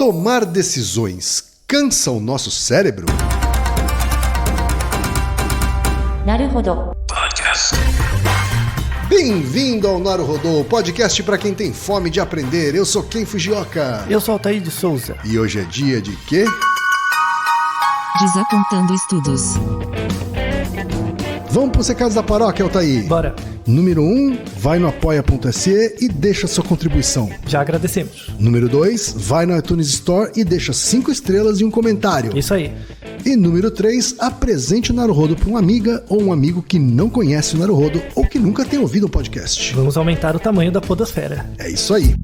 Tomar decisões cansa o nosso cérebro? Naruhodo. Bem-vindo ao Naruhodo, podcast para quem tem fome de aprender. Eu sou Ken Fujioka. Eu sou Altair de Souza. E hoje é dia de quê? Desapontando estudos. Vamos pro Recados da Paróquia, Altair. Bora. Número 1, vai no apoia.se e deixa sua contribuição. Já agradecemos. Número 2, vai no iTunes Store e deixa 5 estrelas e um comentário. Isso aí. E número 3, apresente o Naruhodo para uma amiga ou um amigo que não conhece o Naruhodo ou que nunca tem ouvido um podcast. Vamos aumentar o tamanho da podosfera. É isso aí.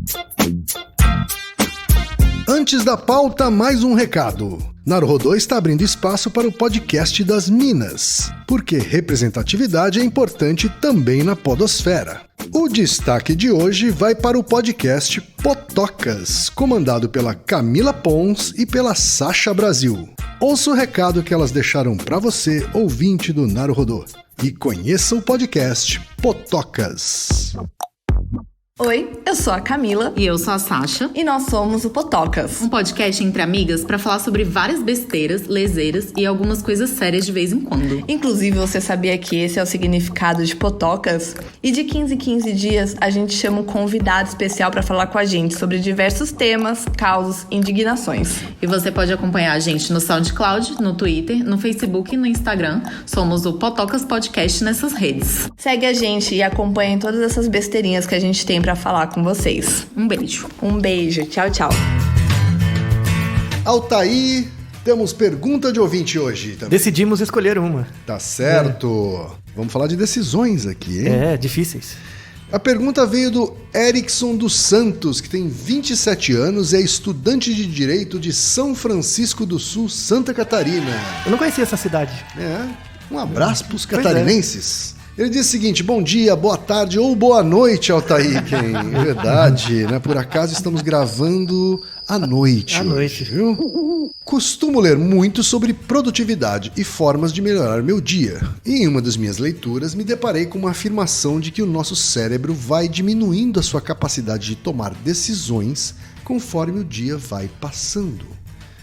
Antes da pauta, mais um recado. Naruhodo está abrindo espaço para o podcast das Minas, porque representatividade é importante também na podosfera. O destaque de hoje vai para o podcast Potocas, comandado pela Camila Pons e pela Sasha Brasil. Ouça o recado que elas deixaram para você, ouvinte do Naruhodo, e conheça o podcast Potocas. Oi, eu sou a Camila. E eu sou a Sasha. E nós somos o Potocas, Um podcast entre amigas pra falar sobre várias besteiras, leseiras e algumas coisas sérias de vez em quando. Inclusive, você sabia que esse é o significado de Potocas? E de 15 em 15 dias, a gente chama um convidado especial pra falar com a gente sobre diversos temas, causos e indignações. E você pode acompanhar a gente no SoundCloud, no Twitter, no Facebook e no Instagram. Somos o Potocas Podcast nessas redes. Segue a gente e acompanhe todas essas besteirinhas que a gente tem pra falar com vocês. Um beijo. Um beijo. Tchau, tchau. Altair, temos pergunta de ouvinte hoje também. Decidimos escolher uma. Tá certo. Vamos falar de decisões aqui, hein? Difíceis. A pergunta veio do Erickson dos Santos, que tem 27 anos e é estudante de Direito de São Francisco do Sul, Santa Catarina. Eu não conhecia essa cidade. Um abraço pros catarinenses. Ele diz o seguinte: bom dia, boa tarde ou boa noite, Altair. É verdade, né? Por acaso estamos gravando à noite. Viu? Costumo ler muito sobre produtividade e formas de melhorar meu dia. E em uma das minhas leituras me deparei com uma afirmação de que o nosso cérebro vai diminuindo a sua capacidade de tomar decisões conforme o dia vai passando.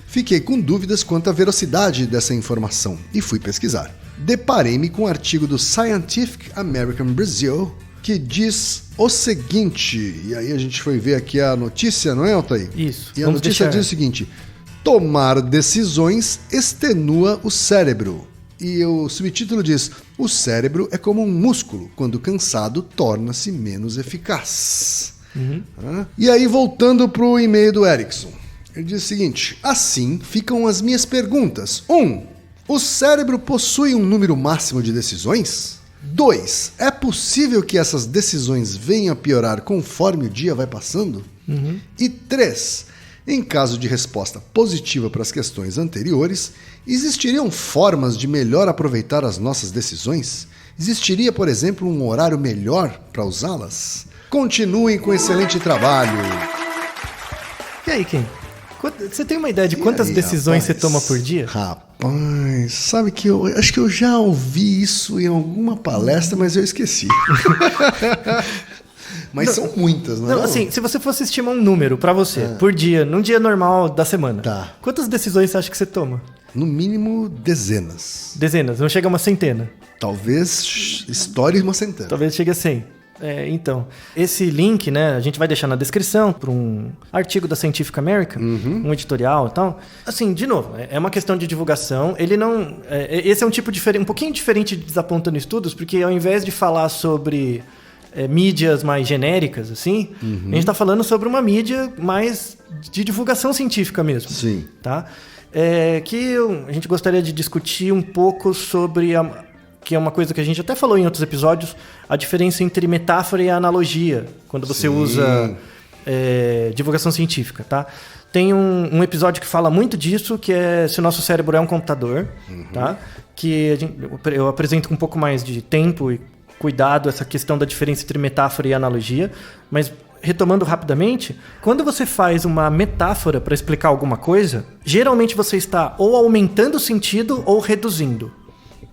Fiquei com dúvidas quanto à veracidade dessa informação e fui pesquisar. Deparei-me com um artigo do Scientific American Brazil que diz o seguinte, e aí a gente foi ver aqui a notícia, não é, Altair? Isso. E a notícia diz o seguinte: tomar decisões extenua o cérebro. E o subtítulo diz: o cérebro é como um músculo, quando cansado torna-se menos eficaz. E aí, voltando para o e-mail do Erickson, ele diz o seguinte: assim ficam as minhas perguntas. 1. O cérebro possui um número máximo de decisões? 2. É possível que essas decisões venham a piorar conforme o dia vai passando? E 3. Em caso de resposta positiva para as questões anteriores, existiriam formas de melhor aproveitar as nossas decisões? Existiria, por exemplo, um horário melhor para usá-las? Continuem com excelente trabalho. E aí, Ken? Você tem uma ideia de quantas decisões você toma por dia? Rapaz, sabe que eu acho que eu já ouvi isso em alguma palestra, mas eu esqueci. Mas são muitas, não é? Não, assim, se você fosse estimar um número pra você, por dia, num dia normal da semana, quantas decisões você acha que você toma? No mínimo, dezenas. Dezenas, não chega a uma centena. Talvez estoure uma centena. Talvez chegue a 100. Então, esse link, né, a gente vai deixar na descrição para um artigo da Scientific American, um editorial e tal. Assim, de novo, é uma questão de divulgação. Ele não... esse é um tipo um pouquinho diferente de Desapontando Estudos, porque ao invés de falar sobre mídias mais genéricas, assim, a gente está falando sobre uma mídia mais de divulgação científica mesmo. Sim. Tá? Que a gente gostaria de discutir um pouco sobre que é uma coisa que a gente até falou em outros episódios, a diferença entre metáfora e analogia, quando você usa divulgação científica, tá? Tem um episódio que fala muito disso, que é se o nosso cérebro é um computador, tá? Que eu apresento com um pouco mais de tempo e cuidado essa questão da diferença entre metáfora e analogia, mas retomando rapidamente, quando você faz uma metáfora para explicar alguma coisa, geralmente você está ou aumentando o sentido ou reduzindo.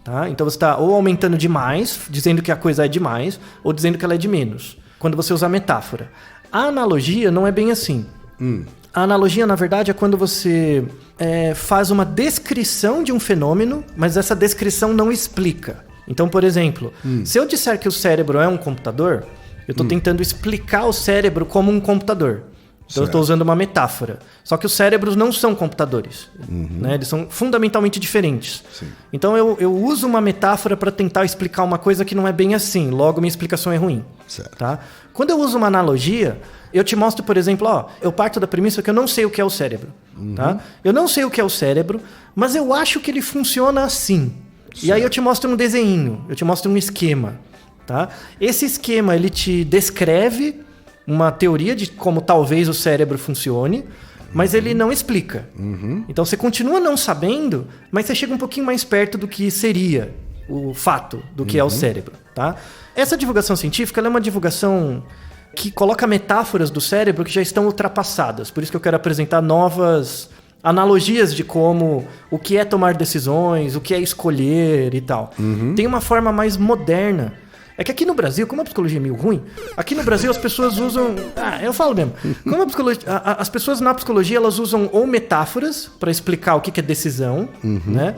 Tá? Então você está ou aumentando demais, dizendo que a coisa é demais, ou dizendo que ela é de menos, quando você usa a metáfora. A analogia não é bem assim. A analogia, na verdade, é quando você faz uma descrição de um fenômeno, mas essa descrição não explica. Então, por exemplo, se eu disser que o cérebro é um computador, eu estou tentando explicar o cérebro como um computador. Então, eu estou usando uma metáfora. Só que os cérebros não são computadores. Né? Eles são fundamentalmente diferentes. Sim. Então, eu uso uma metáfora para tentar explicar uma coisa que não é bem assim. Logo, minha explicação é ruim. Certo. Tá? Quando eu uso uma analogia, eu te mostro, por exemplo, eu parto da premissa que eu não sei o que é o cérebro. Tá? Eu não sei o que é o cérebro, mas eu acho que ele funciona assim. Certo. E aí eu te mostro um desenho, eu te mostro um esquema. Tá? Esse esquema, ele te descreve uma teoria de como talvez o cérebro funcione, mas ele não explica. Então você continua não sabendo, mas você chega um pouquinho mais perto do que seria o fato do que é o cérebro. Tá? Essa divulgação científica ela é uma divulgação que coloca metáforas do cérebro que já estão ultrapassadas. Por isso que eu quero apresentar novas analogias de como o que é tomar decisões, o que é escolher e tal. Tem uma forma mais moderna. É que aqui no Brasil, como a psicologia é meio ruim, aqui no Brasil as pessoas usam... eu falo mesmo. Como a psicologia, as pessoas na psicologia elas usam ou metáforas para explicar o que é decisão, né?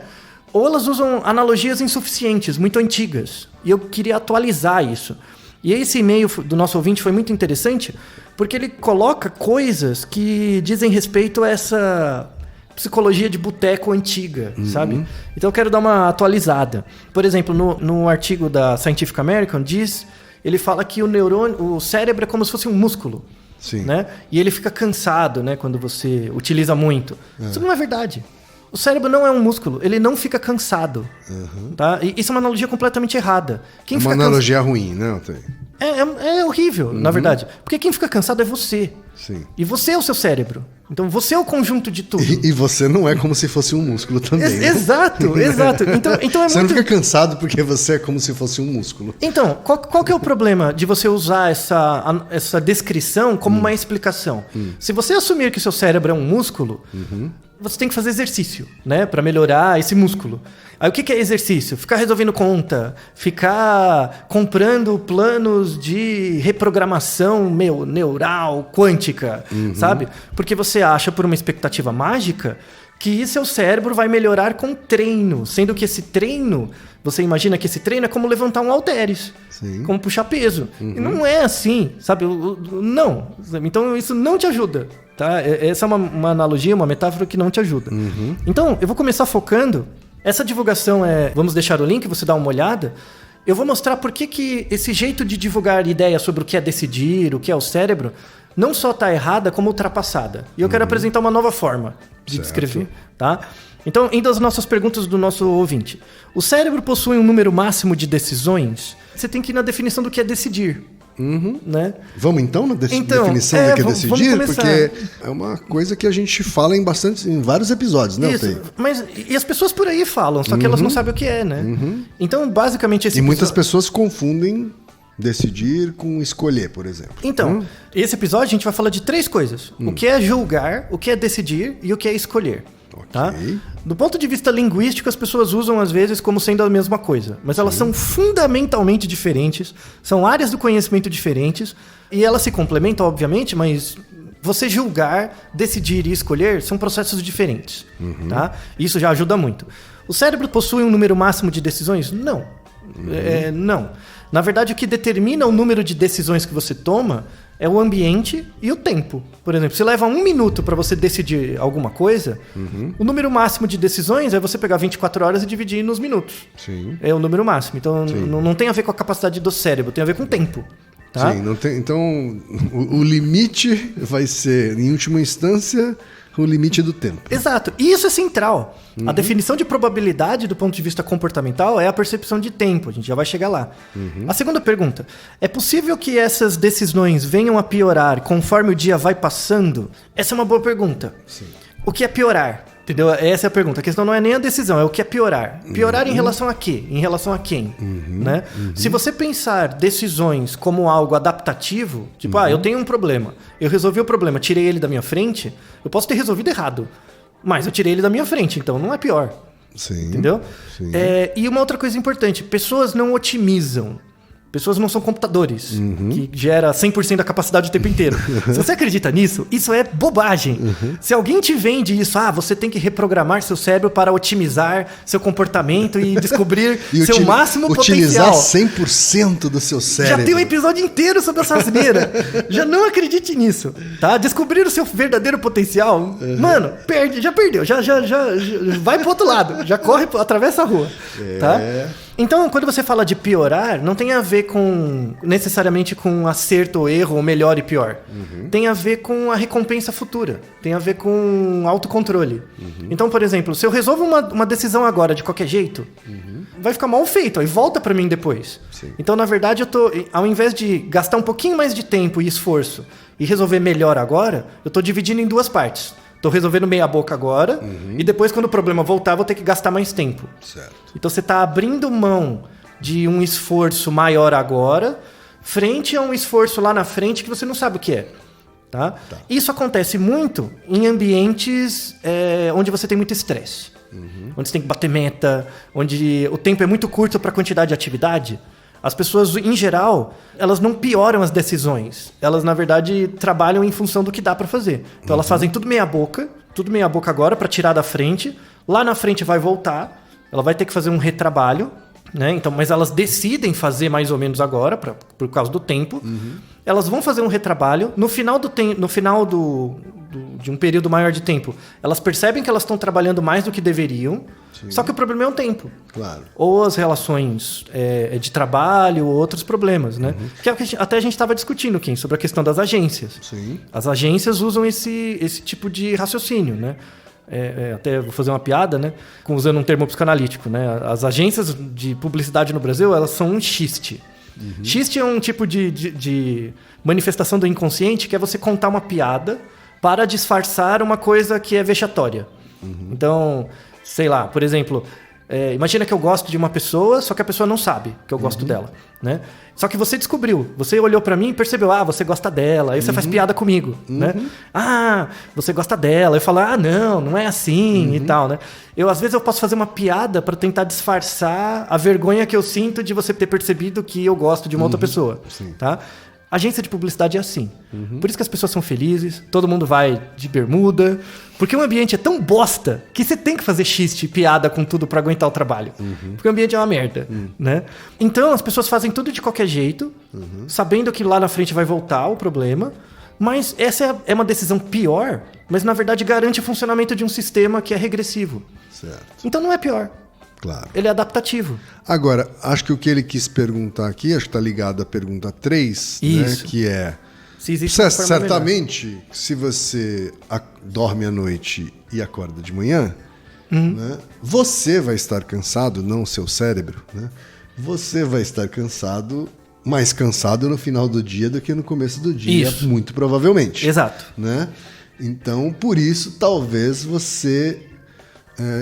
Ou elas usam analogias insuficientes, muito antigas. E eu queria atualizar isso. E esse e-mail do nosso ouvinte foi muito interessante, porque ele coloca coisas que dizem respeito a essa psicologia de boteco antiga, sabe? Então eu quero dar uma atualizada. Por exemplo, no artigo da Scientific American, ele fala que o cérebro é como se fosse um músculo. Sim. Né? E ele fica cansado, né, quando você utiliza muito. Isso não é verdade. O cérebro não é um músculo, ele não fica cansado. Tá? E isso é uma analogia completamente errada. Quem uma analogia ruim, né? É horrível, na verdade. Porque quem fica cansado é você. Sim. E você é o seu cérebro. Então você é o conjunto de tudo. E você não é como se fosse um músculo também. Né? Exato, exato. Então é você muito... não fica cansado porque você é como se fosse um músculo. Então, qual que é o problema de você usar essa descrição como uma explicação? Se você assumir que seu cérebro é um músculo, você tem que fazer exercício, né? Para melhorar esse músculo. Aí o que é exercício? Ficar resolvendo conta, ficar comprando planos de reprogramação neural, quântica, sabe? Porque você acha por uma expectativa mágica que seu cérebro vai melhorar com treino, sendo que esse treino, você imagina que esse treino é como levantar um halteres, como puxar peso. E não é assim, sabe? Não. Então isso não te ajuda. Tá? Essa é uma analogia, uma metáfora que não te ajuda. Então, eu vou começar focando. Essa divulgação vamos deixar o link, você dá uma olhada. Eu vou mostrar por que esse jeito de divulgar ideias sobre o que é decidir, o que é o cérebro, não só está errada, como ultrapassada. E eu quero apresentar uma nova forma de descrever. Tá? Então, indo às nossas perguntas do nosso ouvinte. O cérebro possui um número máximo de decisões? Você tem que ir na definição do que é decidir. Né? Vamos então na definição do que é decidir? Porque é uma coisa que a gente fala em vários episódios, né? Isso, e as pessoas por aí falam, só que elas não sabem o que é, né? Então, basicamente... muitas pessoas confundem decidir com escolher, por exemplo. Então, esse episódio a gente vai falar de 3 coisas. O que é julgar, o que é decidir e o que é escolher. Tá? Do ponto de vista linguístico, as pessoas usam às vezes como sendo a mesma coisa, mas elas são fundamentalmente diferentes, são áreas do conhecimento diferentes e elas se complementam, obviamente, mas você julgar, decidir e escolher são processos diferentes. Tá? Isso já ajuda muito. O cérebro possui um número máximo de decisões? Não. Não. Na verdade, o que determina o número de decisões que você toma é o ambiente e o tempo. Por exemplo, se leva 1 minuto para você decidir alguma coisa, o número máximo de decisões é você pegar 24 horas e dividir nos minutos. Sim. É o número máximo. Então, não tem a ver com a capacidade do cérebro, tem a ver com o tempo. Tá? Sim, não tem, então o limite vai ser, em última instância, o limite do tempo. Exato. E isso é central. A definição de probabilidade do ponto de vista comportamental é a percepção de tempo. A gente já vai chegar lá. A segunda pergunta. É possível que essas decisões venham a piorar conforme o dia vai passando? Essa é uma boa pergunta. Sim. O que é piorar? Entendeu? Essa é a pergunta. A questão não é nem a decisão, é o que é piorar. Piorar em relação a quê? Em relação a quem? Né? Se você pensar decisões como algo adaptativo, tipo, eu tenho um problema, eu resolvi o problema, tirei ele da minha frente, eu posso ter resolvido errado, mas eu tirei ele da minha frente, então não é pior. Sim. Entendeu? Sim. E uma outra coisa importante, pessoas não otimizam. Pessoas não são computadores, que gera 100% da capacidade o tempo inteiro. Se você acredita nisso, isso é bobagem. Se alguém te vende isso, você tem que reprogramar seu cérebro para otimizar seu comportamento e descobrir seu máximo utilizar potencial. 100% do seu cérebro. Já tem um episódio inteiro sobre essa asneira. Já não acredite nisso, tá? Descobrir o seu verdadeiro potencial, mano, já perdeu. Já vai pro outro lado. Já corre, atravessa a rua, tá? Então, quando você fala de piorar, não tem a ver necessariamente com acerto ou erro, ou melhor e pior. Tem a ver com a recompensa futura. Tem a ver com autocontrole. Então, por exemplo, se eu resolvo uma decisão agora de qualquer jeito, vai ficar mal feito, aí volta pra mim depois. Sim. Então, na verdade, ao invés de gastar um pouquinho mais de tempo e esforço e resolver melhor agora, eu tô dividindo em duas partes. Tô resolvendo meia boca agora, e depois, quando o problema voltar, vou ter que gastar mais tempo. Certo. Então você está abrindo mão de um esforço maior agora, frente a um esforço lá na frente que você não sabe o que é. Tá? Isso acontece muito em ambientes onde você tem muito estresse. Onde você tem que bater meta, onde o tempo é muito curto para a quantidade de atividade. As pessoas, em geral, elas não pioram as decisões. Elas, na verdade, trabalham em função do que dá para fazer. Então, elas fazem tudo meia boca agora para tirar da frente. Lá na frente vai voltar. Ela vai ter que fazer um retrabalho, né? Então, mas elas decidem fazer mais ou menos agora, por causa do tempo. Elas vão fazer um retrabalho. No final de um período maior de tempo, elas percebem que elas estão trabalhando mais do que deveriam. Sim. Só que o problema é o tempo. Claro. Ou as relações de trabalho, ou outros problemas, né? Que é o que até a gente estava discutindo, Kim, sobre a questão das agências. Sim. As agências usam esse tipo de raciocínio, né? Até vou fazer uma piada, né? Usando um termo psicanalítico, né? As agências de publicidade no Brasil, elas são um xiste. Xiste é um tipo de manifestação do inconsciente, que é você contar uma piada para disfarçar uma coisa que é vexatória. Então, sei lá, por exemplo, imagina que eu gosto de uma pessoa, só que a pessoa não sabe que eu gosto dela, né? Só que você descobriu, você olhou pra mim e percebeu, você gosta dela, aí você faz piada comigo, né? Você gosta dela, eu falo, não é assim e tal, né? Às vezes eu posso fazer uma piada pra tentar disfarçar a vergonha que eu sinto de você ter percebido que eu gosto de uma outra pessoa, tá? Agência de publicidade é assim. Por isso que as pessoas são felizes, todo mundo vai de bermuda, porque o ambiente é tão bosta que você tem que fazer xiste e piada com tudo pra aguentar o trabalho. Porque o ambiente é uma merda, né? Então as pessoas fazem tudo de qualquer jeito, sabendo que lá na frente vai voltar o problema, mas essa é uma decisão pior, mas na verdade garante o funcionamento de um sistema que é regressivo. Certo. Então não é pior. Claro. Ele é adaptativo. Agora, acho que o que ele quis perguntar aqui, acho que está ligado à pergunta 3, né, que é... Se existe uma forma certamente, melhor. se você dorme à noite e acorda de manhã, né, você vai estar cansado, não o seu cérebro, né? Você vai estar mais cansado no final do dia do que no começo do dia, isso. Muito provavelmente. Exato. Né? Então, por isso, talvez você...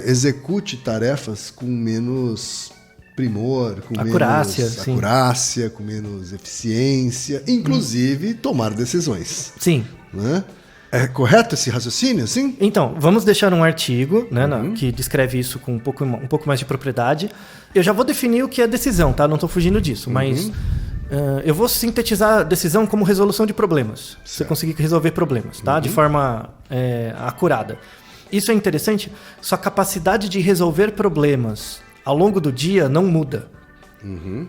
execute tarefas com menos primor, com acurácia, menos acurácia, com menos eficiência, inclusive tomar decisões. Sim. Né? É correto esse raciocínio, assim? Então, vamos deixar um artigo, né, que descreve isso com um pouco mais de propriedade. Eu já vou definir o que é decisão, tá? Não estou fugindo disso, mas eu vou sintetizar a decisão como resolução de problemas. Certo. Você conseguir resolver problemas, tá? De forma acurada. Isso é interessante, sua capacidade de resolver problemas ao longo do dia não muda.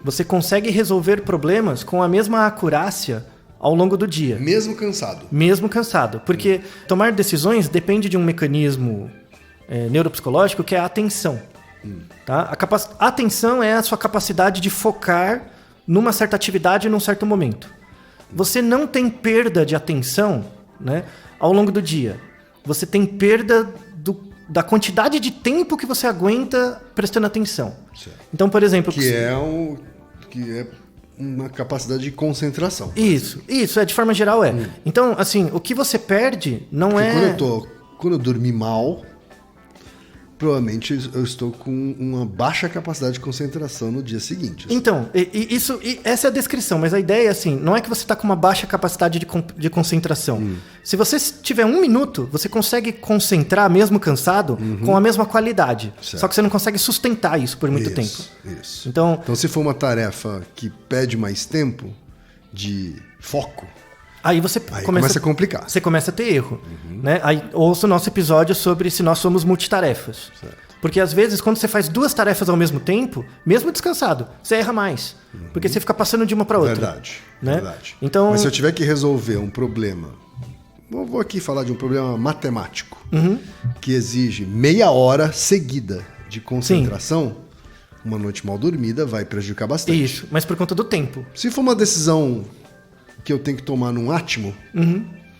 Você consegue resolver problemas com a mesma acurácia ao longo do dia. Mesmo cansado. Mesmo cansado. Porque tomar decisões depende de um mecanismo neuropsicológico que é a atenção. Tá? A atenção é a sua capacidade de focar numa certa atividade num certo momento. Você não tem perda de atenção, né, ao longo do dia. Você tem perda da quantidade de tempo que você aguenta prestando atenção. Certo. Então, por exemplo... Que é uma capacidade de concentração. Isso, de forma geral é. Então, assim, o que você perde não Porque quando eu dormi mal, provavelmente eu estou com uma baixa capacidade de concentração no dia seguinte. Então, essa é a descrição, mas a ideia é assim, não é que você está com uma baixa capacidade de concentração. Se você tiver 1 minuto, você consegue concentrar, mesmo cansado, com a mesma qualidade. Certo. Só que você não consegue sustentar isso por muito tempo. Isso. Então, se for uma tarefa que pede mais tempo de foco, aí você começa a complicar. Você começa a ter erro. Né? Aí ouça o nosso episódio sobre se nós somos multitarefas. Certo. Porque às vezes, quando você faz 2 tarefas ao mesmo tempo, mesmo descansado, você erra mais. Porque você fica passando de uma para outra. Verdade. Né? Verdade. Então, mas se eu tiver que resolver um problema, vou aqui falar de um problema matemático, que exige meia hora seguida de concentração, uma noite mal dormida vai prejudicar bastante. Isso, mas por conta do tempo. Se for uma decisão que eu tenho que tomar num átimo,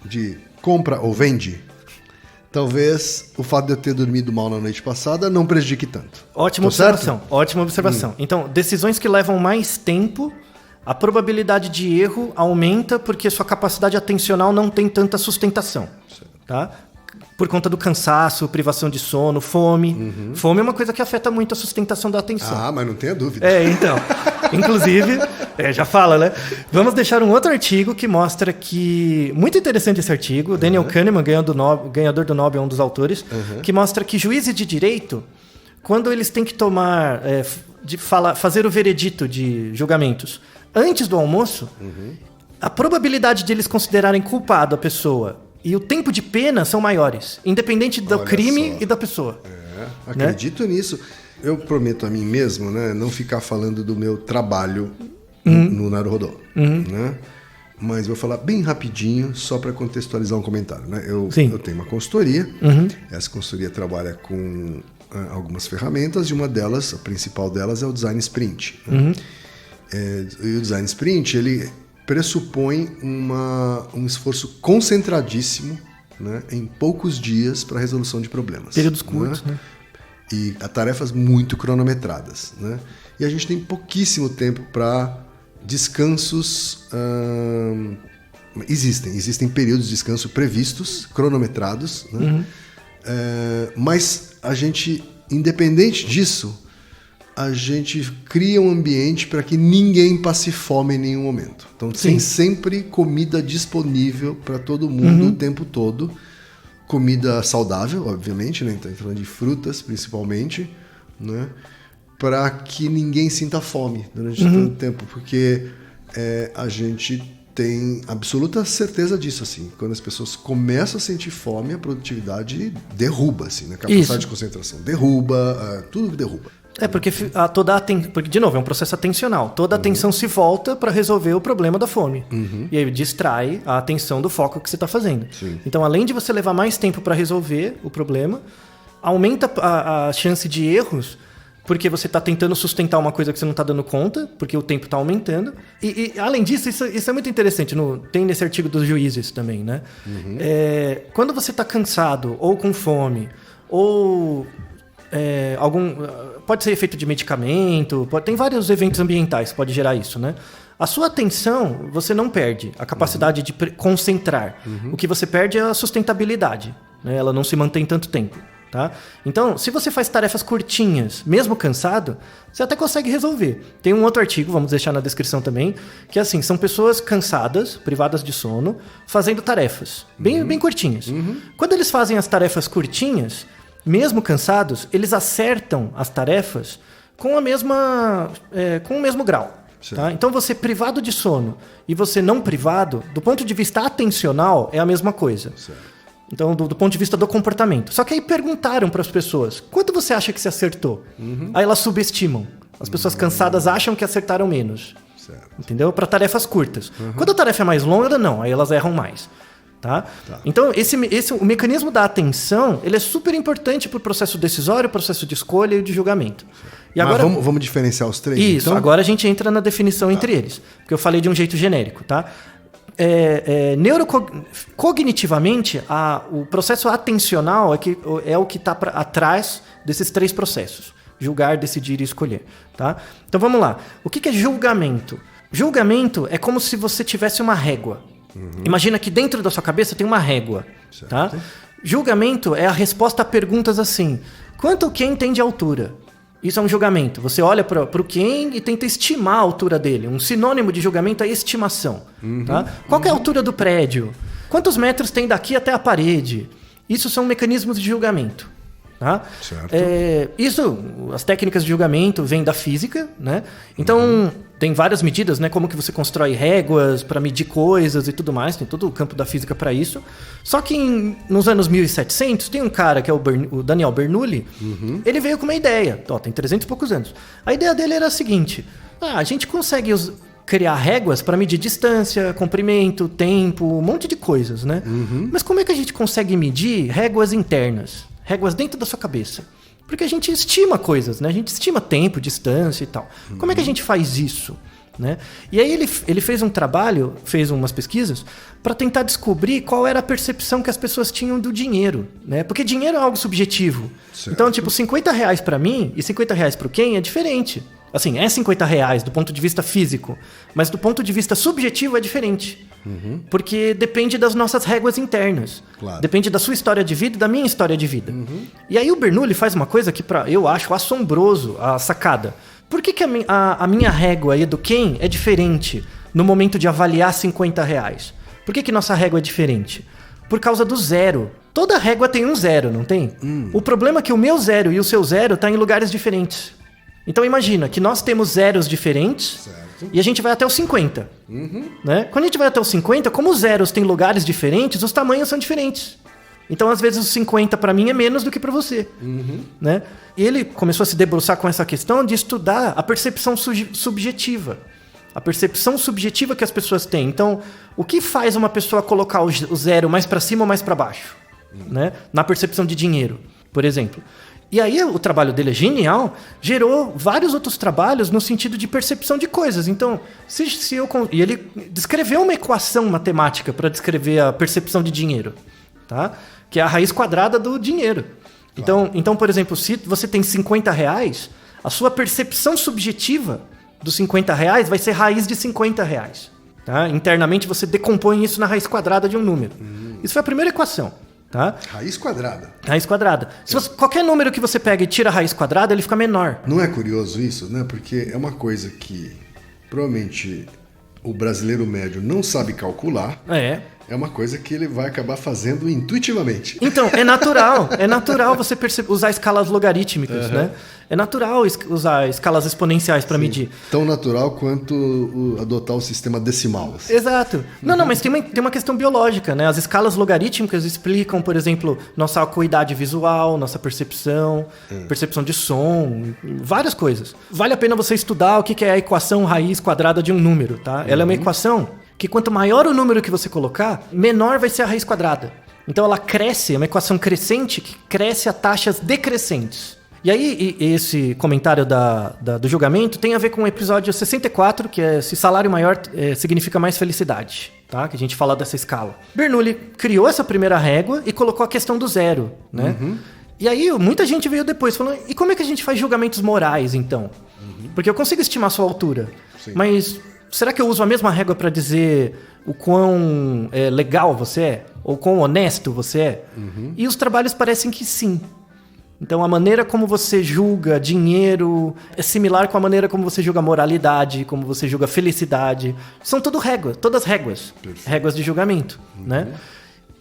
de compra ou vende, talvez o fato de eu ter dormido mal na noite passada não prejudique tanto. Ótima observação. Então, decisões que levam mais tempo, a probabilidade de erro aumenta porque sua capacidade atencional não tem tanta sustentação. Tá? Por conta do cansaço, privação de sono, fome. Fome é uma coisa que afeta muito a sustentação da atenção. Ah, mas não tenha dúvida. Então. Inclusive, já fala, né? Vamos deixar um outro artigo que mostra que... Muito interessante esse artigo. Daniel Kahneman, ganhador do Nobel, é um dos autores. Que mostra que juízes de direito, quando eles têm que tomar... fazer o veredito de julgamentos antes do almoço, a probabilidade de eles considerarem culpado a pessoa e o tempo de pena são maiores, independente do crime e da pessoa. Acredito nisso. Eu prometo a mim mesmo, né, não ficar falando do meu trabalho no Naruhodô, né? Mas vou falar bem rapidinho, só para contextualizar um comentário, né? Eu tenho uma consultoria, essa consultoria trabalha com algumas ferramentas e uma delas, a principal delas, é o Design Sprint. Né? E o Design Sprint, ele pressupõe um esforço concentradíssimo, né, em poucos dias para a resolução de problemas. Períodos curtos, né? E a tarefas muito cronometradas, né? E a gente tem pouquíssimo tempo para descansos. Existem períodos de descanso previstos, cronometrados, né? Mas a gente, independente disso, a gente cria um ambiente para que ninguém passe fome em nenhum momento. Então tem sempre comida disponível para todo mundo o tempo todo. Comida saudável, obviamente, né? Então, falando de frutas, principalmente, né? Para que ninguém sinta fome durante tanto tempo, porque a gente tem absoluta certeza disso, assim. Quando as pessoas começam a sentir fome, a produtividade derruba, assim, né? A capacidade de concentração derruba, tudo derruba. Porque porque, de novo, é um processo atencional. Toda a atenção se volta para resolver o problema da fome. E aí distrai a atenção do foco que você está fazendo. Então, além de você levar mais tempo para resolver o problema, aumenta a chance de erros, porque você está tentando sustentar uma coisa que você não está dando conta, porque o tempo está aumentando. E além disso, isso é muito interessante. Tem nesse artigo dos juízes também, né? Quando você está cansado, ou com fome, ou... pode ser efeito de medicamento, tem vários eventos ambientais que pode gerar isso, né? A sua atenção, você não perde a capacidade de concentrar. O que você perde é a sustentabilidade, né? Ela não se mantém tanto tempo, tá? Então, se você faz tarefas curtinhas, mesmo cansado, você até consegue resolver. Tem um outro artigo, vamos deixar na descrição também, que é assim, são pessoas cansadas, privadas de sono, fazendo tarefas bem curtinhas. Quando eles fazem as tarefas curtinhas, mesmo cansados, eles acertam as tarefas com o mesmo grau. Tá? Então, você privado de sono e você não privado, do ponto de vista atencional, é a mesma coisa. Certo. Então, do ponto de vista do comportamento. Só que aí perguntaram para as pessoas, quanto você acha que você acertou? Aí elas subestimam. As pessoas cansadas acham que acertaram menos. Certo. Entendeu? Para tarefas curtas. Quando a tarefa é mais longa, não. Aí elas erram mais. Tá? Então, o mecanismo da atenção, ele é super importante para o processo decisório, processo de escolha e de julgamento. E agora, vamos diferenciar os três? Isso, então? Agora a gente entra na definição entre eles. Porque eu falei de um jeito genérico, tá? Cognitivamente, o processo atencional é o que está atrás desses 3 processos. Julgar, decidir e escolher. Tá? Então, vamos lá. O que é julgamento? Julgamento é como se você tivesse uma régua. Imagina que dentro da sua cabeça tem uma régua. Tá? Julgamento é a resposta a perguntas assim: Quanto o Ken tem de altura? Isso é um julgamento. Você olha para o Ken e tenta estimar a altura dele. Um sinônimo de julgamento é estimação. Tá? Qual que é a altura do prédio? Quantos metros tem daqui até a parede? Isso são mecanismos de julgamento. Tá? Certo. As técnicas de julgamento vêm da física, né? Então, tem várias medidas, né? Como que você constrói réguas para medir coisas e tudo mais. Tem todo o campo da física para isso. Só que nos anos 1700, tem um cara que é o Daniel Bernoulli. Ele veio com uma ideia. Tem 300 e poucos anos. A ideia dele era a seguinte. A gente consegue criar réguas para medir distância, comprimento, tempo, um monte de coisas, né? Mas como é que a gente consegue medir réguas internas? Réguas dentro da sua cabeça. Porque a gente estima coisas, né? A gente estima tempo, distância e tal. Como é que a gente faz isso? Né? E aí ele fez um trabalho, fez umas pesquisas para tentar descobrir qual era a percepção que as pessoas tinham do dinheiro, né? Porque dinheiro é algo subjetivo. Certo. Então, tipo, R$50 para mim e R$50 para o Ken é diferente. Assim, é R$50 do ponto de vista físico, mas do ponto de vista subjetivo é diferente. Porque depende das nossas réguas internas. Claro. Depende da sua história de vida e da minha história de vida. E aí o Bernoulli faz uma coisa que eu acho assombroso, a sacada. Por que a minha régua e a do Ken é diferente no momento de avaliar R$50? Por que nossa régua é diferente? Por causa do zero. Toda régua tem um zero, não tem? O problema é que o meu zero e o seu zero estão em lugares diferentes. Então imagina que nós temos zeros diferentes, certo, e a gente vai até os 50. Né? Quando a gente vai até os 50, como os zeros têm lugares diferentes, os tamanhos são diferentes. Então, às vezes, os 50 para mim é menos do que para você. Né? E ele começou a se debruçar com essa questão de estudar a percepção subjetiva. A percepção subjetiva que as pessoas têm. Então, o que faz uma pessoa colocar o zero mais para cima ou mais para baixo? Né? Na percepção de dinheiro, por exemplo. E aí o trabalho dele é genial, gerou vários outros trabalhos no sentido de percepção de coisas. Então, e ele descreveu uma equação matemática para descrever a percepção de dinheiro, tá? Que é a raiz quadrada do dinheiro. Claro. Então, por exemplo, se você tem R$50, a sua percepção subjetiva dos R$50 vai ser raiz de R$50. Tá? Internamente você decompõe isso na raiz quadrada de um número. Isso foi a primeira equação. Tá? Raiz quadrada. Raiz quadrada. Qualquer número que você pega e tira a raiz quadrada, ele fica menor. Não é curioso isso, né? Porque é uma coisa que provavelmente o brasileiro médio não sabe calcular. É uma coisa que ele vai acabar fazendo intuitivamente. Então, é natural você usar escalas logarítmicas, né? É natural usar escalas exponenciais para medir. Tão natural quanto adotar o sistema decimal. Assim. Exato. Não, mas tem uma questão biológica, né? As escalas logarítmicas explicam, por exemplo, nossa acuidade visual, nossa percepção, percepção de som, várias coisas. Vale a pena você estudar o que é a equação raiz quadrada de um número, tá? Ela é uma equação que quanto maior o número que você colocar, menor vai ser a raiz quadrada. Então ela cresce, é uma equação crescente que cresce a taxas decrescentes. E aí esse comentário do julgamento tem a ver com o episódio 64, que é se salário maior significa mais felicidade, tá? Que a gente fala dessa escala. Bernoulli criou essa primeira régua e colocou a questão do zero, né? E aí muita gente veio depois falando, e como é que a gente faz julgamentos morais, então? Porque eu consigo estimar a sua altura, mas será que eu uso a mesma régua para dizer o quão legal você é? Ou quão honesto você é? E os trabalhos parecem que sim. Então, a maneira como você julga dinheiro é similar com a maneira como você julga moralidade, como você julga felicidade. São todas réguas. Perfeito. Réguas de julgamento, né?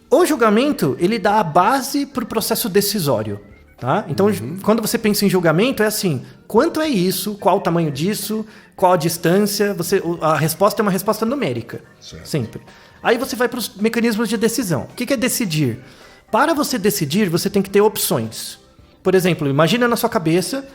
O julgamento, ele dá a base para o processo decisório. Tá? Então, quando você pensa em julgamento, é assim, quanto é isso, qual o tamanho disso, qual a distância, a resposta é uma resposta numérica, sempre. Aí você vai para os mecanismos de decisão. O que é decidir? Para você decidir, você tem que ter opções. Por exemplo, imagina na sua cabeça,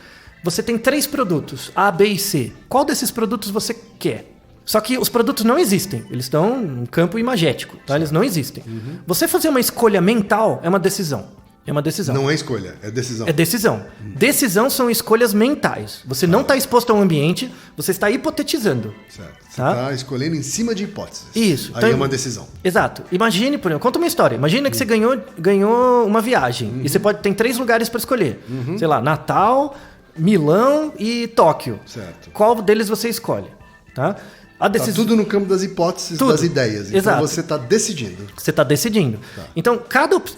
você tem 3 produtos, A, B e C. Qual desses produtos você quer? Só que os produtos não existem, eles estão em campo imagético, tá? Eles não existem. Você fazer uma escolha mental é uma decisão. É uma decisão. Não é escolha, é decisão. É decisão. Decisão são escolhas mentais. Você não está exposto ao ambiente, você está hipotetizando. Certo. Você está escolhendo em cima de hipóteses. Isso. Aí então, é uma decisão. Exato. Imagine, por exemplo, conta uma história. Imagina que você ganhou uma viagem e você tem 3 lugares para escolher. Sei lá, Natal, Milão e Tóquio. Certo. Qual deles você escolhe? Tá? Tá tudo no campo das hipóteses, das ideias. Então Exato. Você está decidindo. Você está decidindo. Tá. Então,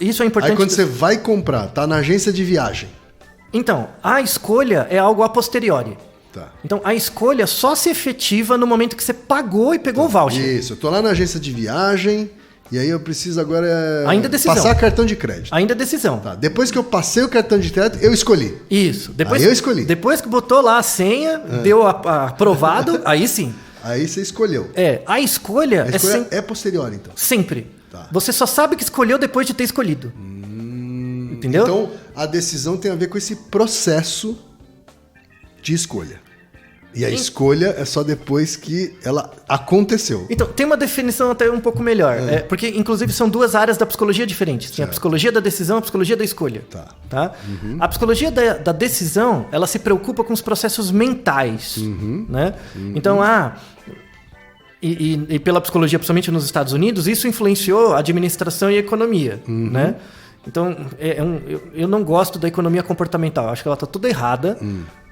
isso é importante. Aí quando você vai comprar, tá na agência de viagem. Então, a escolha é algo a posteriori. Tá. Então, a escolha só se efetiva no momento que você pagou e pegou o voucher. Isso, eu tô lá na agência de viagem e aí eu preciso agora Ainda decisão. passar cartão de crédito. Ainda é decisão. Tá. Depois que eu passei o cartão de crédito, eu escolhi. Isso. Depois, Aí eu escolhi. Depois que botou lá a senha, deu aprovado, aí sim. Aí você escolheu. A escolha, A escolha é posterior, então. sempre. Tá. Você só sabe que escolheu depois de ter escolhido. Entendeu? Então, a decisão tem a ver com esse processo de escolha. E a escolha é só depois que ela aconteceu. Então, tem uma definição até um pouco melhor. Porque, inclusive, são duas áreas da psicologia diferentes. Tem a psicologia da decisão e a psicologia da escolha. Tá? A psicologia da decisão, ela se preocupa com os processos mentais. Né? Então, E pela psicologia, principalmente nos Estados Unidos, isso influenciou a administração e a economia. Né? Então, eu não gosto da economia comportamental. Acho que ela está toda errada.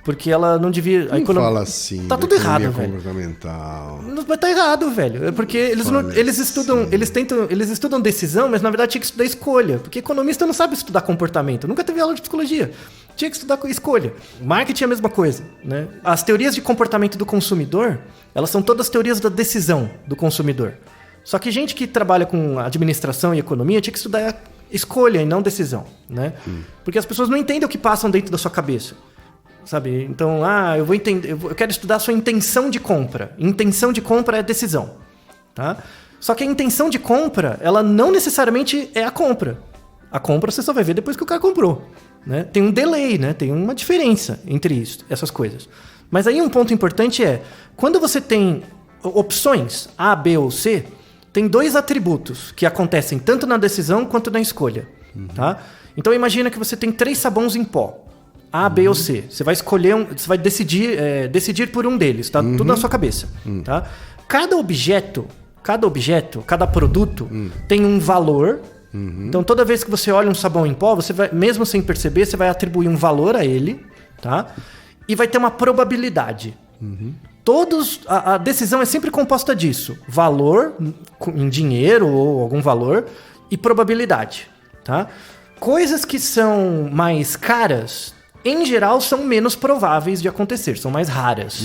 Porque ela não devia... Não fala assim. Tá tudo errado, velho. Comportamental. Mas tá errado, velho. É porque eles estudam decisão, mas na verdade tinha que estudar escolha. Porque economista não sabe estudar comportamento. Nunca teve aula de psicologia. Tinha que estudar escolha. Marketing é a mesma coisa, né? As teorias de comportamento do consumidor, elas são todas teorias da decisão do consumidor. Só que gente que trabalha com administração e economia tinha que estudar escolha e não decisão, né? Porque as pessoas não entendem o que passam dentro da sua cabeça. Sabe? Então, eu vou entender, eu quero estudar a sua intenção de compra. Intenção de compra é decisão, tá? Só que a intenção de compra, ela não necessariamente é a compra. A compra você só vai ver depois que o cara comprou, né? Tem um delay, né? Tem uma diferença entre isso, essas coisas. Mas aí um ponto importante é, quando você tem opções A, B ou C, tem dois atributos que acontecem tanto na decisão quanto na escolha, tá? Então imagina que você tem 3 sabões em pó. A, B ou C. Você vai escolher você vai decidir por um deles, tá? Tudo na sua cabeça, tá? Cada objeto, cada produto tem um valor. Então toda vez que você olha um sabão em pó, você vai, mesmo sem perceber, você vai atribuir um valor a ele, tá? E vai ter uma probabilidade. A decisão é sempre composta disso. Valor em dinheiro ou algum valor e probabilidade, tá? Coisas que são mais caras, em geral, são menos prováveis de acontecer, são mais raras,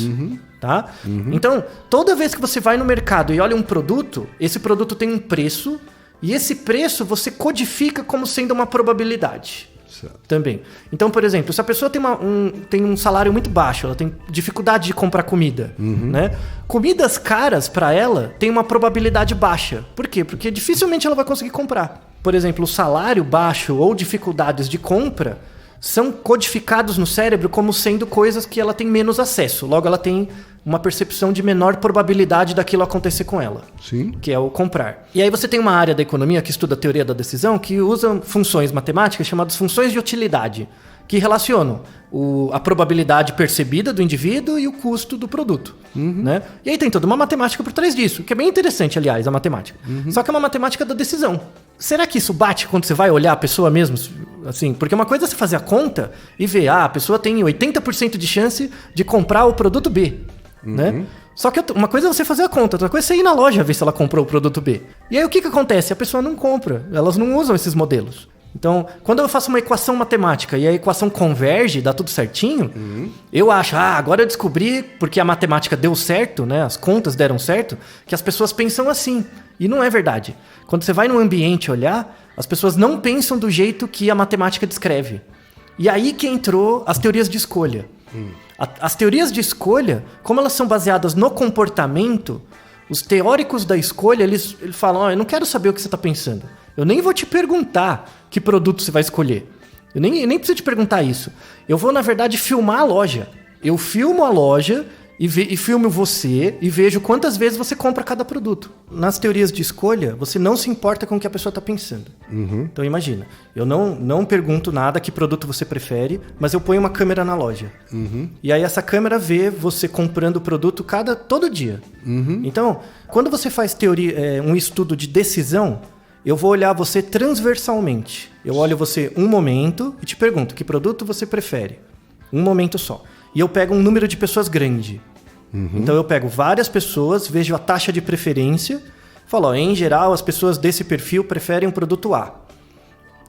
tá? Então, toda vez que você vai no mercado e olha um produto, esse produto tem um preço, e esse preço você codifica como sendo uma probabilidade. Certo. Também. Então, por exemplo, se a pessoa tem um salário muito baixo, ela tem dificuldade de comprar comida, né? Comidas caras para ela tem uma probabilidade baixa. Por quê? Porque dificilmente ela vai conseguir comprar. Por exemplo, o salário baixo ou dificuldades de compra são codificados no cérebro como sendo coisas que ela tem menos acesso. Logo, ela tem uma percepção de menor probabilidade daquilo acontecer com ela. Sim. Que é o comprar. E aí você tem uma área da economia que estuda a teoria da decisão que usa funções matemáticas chamadas funções de utilidade, que relacionam a probabilidade percebida do indivíduo e o custo do produto. Né? E aí tem toda uma matemática por trás disso, que é bem interessante, aliás, a matemática. Só que é uma matemática da decisão. Será que isso bate quando você vai olhar a pessoa mesmo? Assim, porque uma coisa é você fazer a conta e ver, a pessoa tem 80% de chance de comprar o produto B. Né? Só que uma coisa é você fazer a conta, outra coisa é você ir na loja ver se ela comprou o produto B. E aí o que acontece? A pessoa não compra, elas não usam esses modelos. Então, quando eu faço uma equação matemática e a equação converge, dá tudo certinho, eu acho, agora eu descobri, porque a matemática deu certo, né? As contas deram certo, que as pessoas pensam assim. E não é verdade. Quando você vai num ambiente olhar, as pessoas não pensam do jeito que a matemática descreve. E aí que entrou as teorias de escolha. As teorias de escolha, como elas são baseadas no comportamento, os teóricos da escolha, eles falam, eu não quero saber o que você está pensando. Eu nem vou te perguntar que produto você vai escolher. Eu nem preciso te perguntar isso. Eu vou, na verdade, filmar a loja. Eu filmo a loja e filmo você e vejo quantas vezes você compra cada produto. Nas teorias de escolha, você não se importa com o que a pessoa está pensando. Então imagina, eu não pergunto nada que produto você prefere, mas eu ponho uma câmera na loja. E aí essa câmera vê você comprando o produto todo dia. Então, quando você faz um estudo de decisão, eu vou olhar você transversalmente. Eu olho você um momento e te pergunto que produto você prefere. Um momento só. E eu pego um número de pessoas grande. Então eu pego várias pessoas, vejo a taxa de preferência, falo, em geral, as pessoas desse perfil preferem um produto A.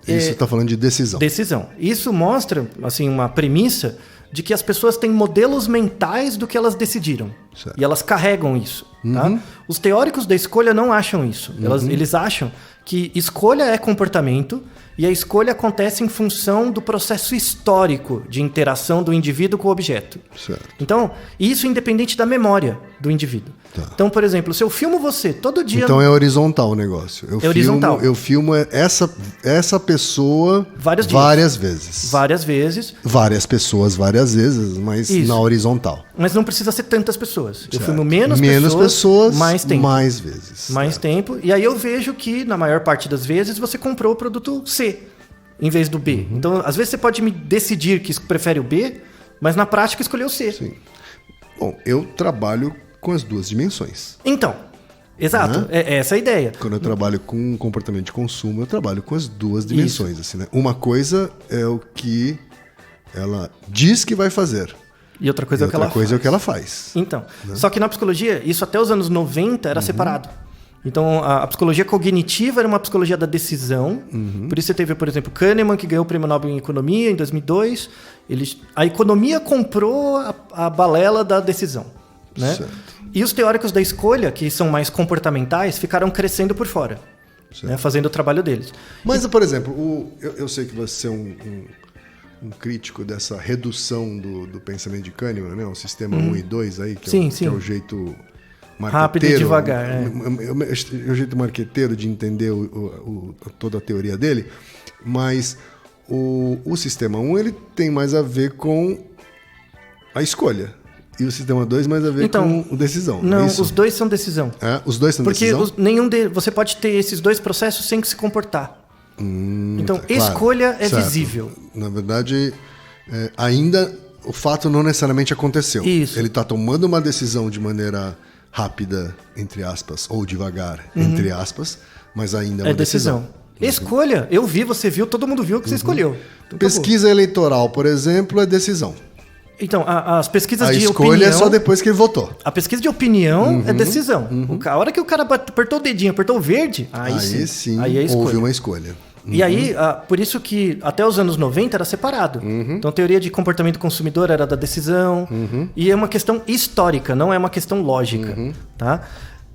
Isso está falando de decisão. Decisão. Isso mostra, assim, uma premissa de que as pessoas têm modelos mentais do que elas decidiram. Certo. E elas carregam isso. Tá? Os teóricos da escolha não acham isso. Eles acham que escolha é comportamento e a escolha acontece em função do processo histórico de interação do indivíduo com o objeto. Certo. Então, isso independente da memória do indivíduo. Tá. Então, por exemplo, se eu filmo você todo dia... Então é horizontal o negócio. Horizontal. Eu filmo essa pessoa Vários dias. várias vezes. Várias vezes. Várias pessoas várias vezes, mas Isso. na horizontal. Mas não precisa ser tantas pessoas. Eu Certo. filmo menos pessoas, mais tempo. mais vezes. Mais Certo. tempo. E aí eu vejo que, na maior parte das vezes, você comprou o produto C em vez do B. Então, às vezes você pode me decidir que prefere o B, mas na prática escolheu o C. Sim. Bom, eu trabalho com as duas dimensões. Então, exato. É essa a ideia. Quando eu trabalho com comportamento de consumo, eu trabalho com as duas dimensões. Assim, né? Uma coisa é o que ela diz que vai fazer. E outra coisa E é o que outra ela coisa faz. é o que ela faz. Então, só que na psicologia, isso até os anos 90 era separado. Então, a psicologia cognitiva era uma psicologia da decisão. Por isso você teve, por exemplo, Kahneman, que ganhou o Prêmio Nobel em Economia em 2002. A economia comprou a balela da decisão. Né? Certo. E os teóricos da escolha, que são mais comportamentais, ficaram crescendo por fora, né? Fazendo o trabalho deles. Mas, por exemplo, eu sei que você é um crítico dessa redução do pensamento de Kahneman, né? O sistema 1 e 2 aí, que, Sim, que sim. é o jeito marqueteiro. Rápido e devagar, é. É o jeito marqueteiro de entender toda a teoria dele, mas o sistema 1 ele tem mais a ver com a escolha. E o sistema 2 mais a ver com decisão. Não, é isso? os dois são decisão. É? Os dois são Porque decisão? você pode ter esses dois processos sem se comportar. Então, Claro, escolha é certo. visível. Na verdade, ainda o fato não necessariamente aconteceu. Isso. Ele está tomando uma decisão de maneira rápida, entre aspas, ou devagar, entre aspas, mas ainda é uma decisão. Escolha. Eu vi, você viu, todo mundo viu que você escolheu. Então, Pesquisa eleitoral, por exemplo, é decisão. Então, as pesquisas A de escolha opinião... é só depois que ele votou. A pesquisa de opinião é decisão. A hora que o cara apertou o dedinho, apertou o verde, aí sim. Aí é escolha. Houve uma escolha. E aí, por isso que até os anos 90 era separado. Então, a teoria de comportamento consumidor era da decisão. E é uma questão histórica, não é uma questão lógica. Tá?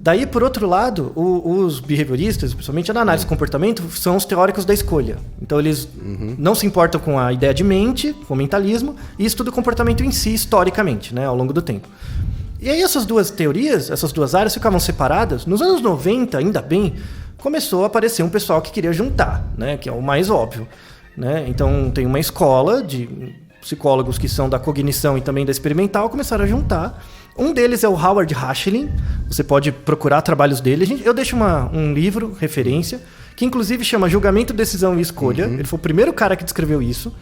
Daí, por outro lado, os behavioristas, principalmente na análise de comportamento, são os teóricos da escolha. Então, eles não se importam com a ideia de mente, com o mentalismo, e estudam o comportamento em si, historicamente, né, ao longo do tempo. E aí, essas duas teorias, essas duas áreas ficavam separadas. Nos anos 90, ainda bem, começou a aparecer um pessoal que queria juntar, né, que é o mais óbvio. Né? Então, tem uma escola de psicólogos que são da cognição e também da experimental, começaram a juntar. Um deles é o Howard Haschelin. Você pode procurar trabalhos dele. Eu deixo um livro, referência, que inclusive chama Julgamento, Decisão e Escolha. Ele foi o primeiro cara que descreveu isso,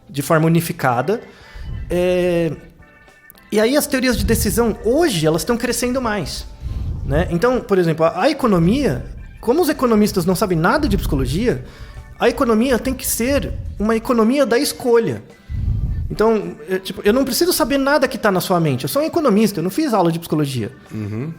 de forma unificada. E aí as teorias de decisão, hoje, elas estão crescendo mais. Né? Então, por exemplo, a economia, como os economistas não sabem nada de psicologia, a economia tem que ser uma economia da escolha. Então, eu não preciso saber nada que está na sua mente. Eu sou um economista, eu não fiz aula de psicologia.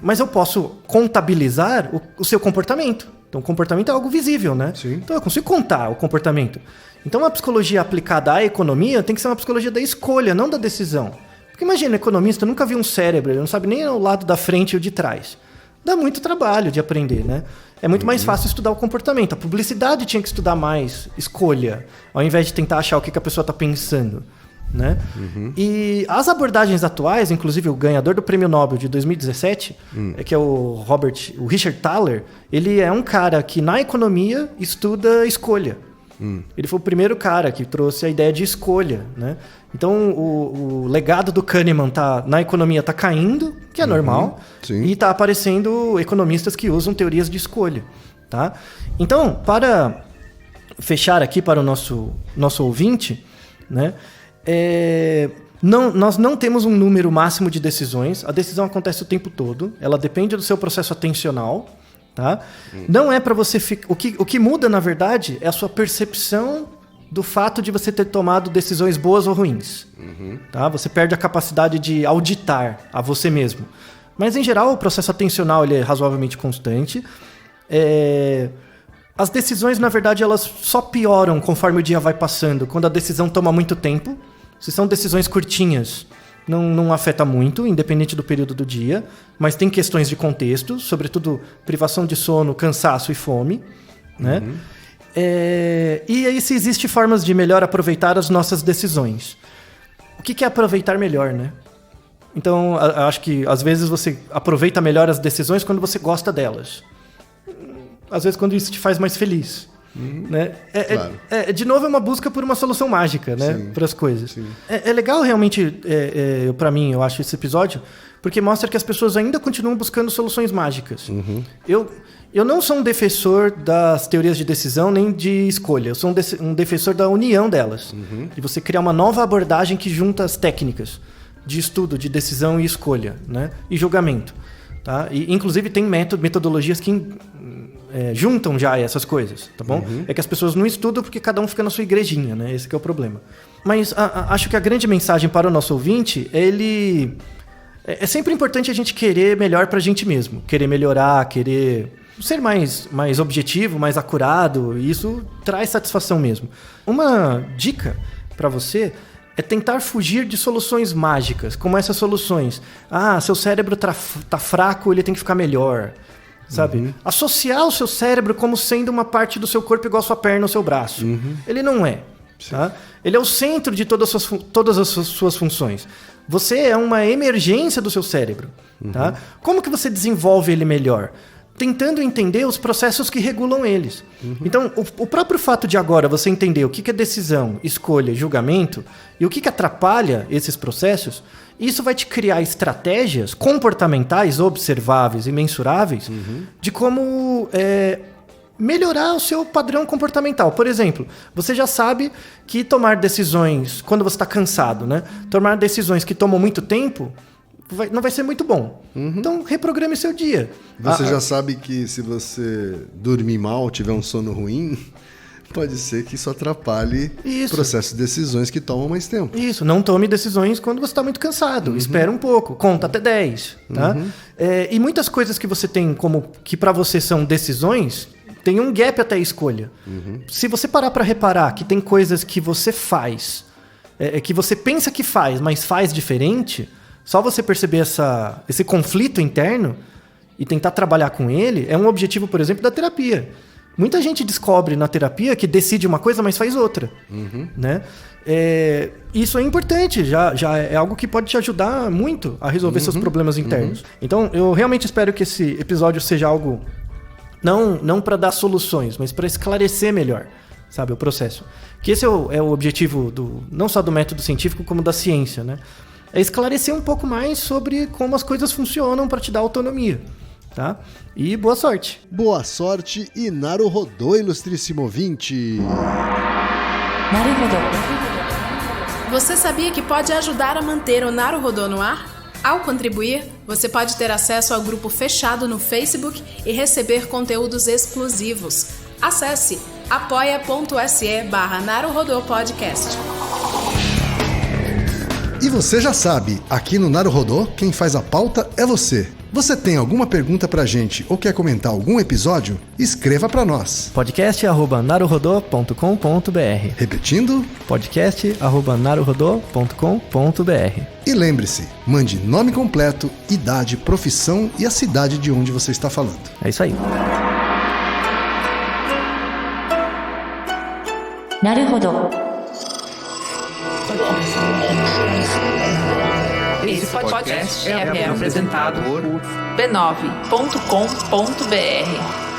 Mas eu posso contabilizar o seu comportamento. Então, o comportamento é algo visível, né? Sim. Então, eu consigo contar o comportamento. Então, uma psicologia aplicada à economia tem que ser uma psicologia da escolha, não da decisão. Porque imagina, o economista nunca viu um cérebro, ele não sabe nem o lado da frente e o de trás. Dá muito trabalho de aprender, né? É muito mais fácil estudar o comportamento. A publicidade tinha que estudar mais escolha, ao invés de tentar achar o que a pessoa está pensando. Né? E as abordagens atuais, inclusive o ganhador do Prêmio Nobel de 2017, que é o Richard Thaler, ele é um cara que na economia estuda escolha. Ele foi o primeiro cara que trouxe a ideia de escolha. Né? Então o legado do Kahneman na economia está caindo, que é normal, e está aparecendo economistas que usam teorias de escolha. Tá? Então, para fechar aqui para o nosso ouvinte, né? Nós não temos um número máximo de decisões. A decisão acontece o tempo todo. Ela depende do seu processo atencional. Tá? Não é para você ficar... O que muda, na verdade, é a sua percepção do fato de você ter tomado decisões boas ou ruins. Tá? Você perde a capacidade de auditar a você mesmo. Mas, em geral, o processo atencional ele é razoavelmente constante. As decisões, na verdade, elas só pioram conforme o dia vai passando. Quando a decisão toma muito tempo, se são decisões curtinhas, não afeta muito, independente do período do dia, mas tem questões de contexto, sobretudo privação de sono, cansaço e fome, né? E aí se existem formas de melhor aproveitar as nossas decisões. O que é aproveitar melhor, né? Então, acho que às vezes você aproveita melhor as decisões quando você gosta delas. Às vezes quando isso te faz mais feliz. Né? Claro. De novo, é uma busca por uma solução mágica, né? Para as coisas. É legal realmente, para mim, eu acho, esse episódio, porque mostra que as pessoas ainda continuam buscando soluções mágicas. Eu não sou um defensor das teorias de decisão nem de escolha. Eu sou um defensor da união delas. De você criar uma nova abordagem que junta as técnicas de estudo, de decisão e escolha, né? E julgamento. Tá? E, inclusive, tem metodologias que juntam já essas coisas, tá bom? É que as pessoas não estudam porque cada um fica na sua igrejinha, né? Esse que é o problema. Mas acho que a grande mensagem para o nosso ouvinte é sempre importante a gente querer melhor pra gente mesmo. Querer melhorar, querer ser mais objetivo, mais acurado. E isso traz satisfação mesmo. Uma dica para você é tentar fugir de soluções mágicas, como essas soluções. Seu cérebro tá fraco, ele tem que ficar melhor. Sabe? Associar o seu cérebro como sendo uma parte do seu corpo igual a sua perna ou seu braço. Ele não é. Tá? Ele é o centro de todas as suas funções. Você é uma emergência do seu cérebro. Tá? Como que você desenvolve ele melhor? Tentando entender os processos que regulam eles. Então, o próprio fato de agora você entender o que é decisão, escolha e julgamento, e o que atrapalha esses processos, isso vai te criar estratégias comportamentais, observáveis e mensuráveis de como melhorar o seu padrão comportamental. Por exemplo, você já sabe que tomar decisões, quando você está cansado, né? Tomar decisões que tomam muito tempo não vai ser muito bom. Então, reprograme seu dia. Você já sabe que se você dormir mal, tiver um sono ruim, pode ser que isso atrapalhe o processo de decisões que tomam mais tempo. Isso, não tome decisões quando você está muito cansado. Espera um pouco, conta até 10. Tá? E muitas coisas que você tem que para você são decisões, tem um gap até a escolha. Se você parar para reparar que tem coisas que você faz, que você pensa que faz, mas faz diferente, só você perceber esse conflito interno e tentar trabalhar com ele é um objetivo, por exemplo, da terapia. Muita gente descobre na terapia que decide uma coisa, mas faz outra. Né? Isso é importante, já é algo que pode te ajudar muito a resolver seus problemas internos. Então, eu realmente espero que esse episódio seja algo não para dar soluções, mas para esclarecer melhor, sabe, o processo. Que esse é o objetivo não só do método científico, como da ciência, né? É esclarecer um pouco mais sobre como as coisas funcionam para te dar autonomia, tá? E boa sorte! Boa sorte e Naruhodô, ilustríssimo ouvinte! Naruhodô. Você sabia que pode ajudar a manter o Naruhodô no ar? Ao contribuir, você pode ter acesso ao grupo fechado no Facebook e receber conteúdos exclusivos. Acesse apoia.se/Naruhodô Podcast. E você já sabe, aqui no Naruhodô, quem faz a pauta é você. Você tem alguma pergunta pra gente ou quer comentar algum episódio? Escreva pra nós. podcast@naruhodô.com.br. Repetindo? podcast@naruhodô.com.br. E lembre-se, mande nome completo, idade, profissão e a cidade de onde você está falando. É isso aí. Naruhodô. Esse podcast é apresentado por b9.com.br.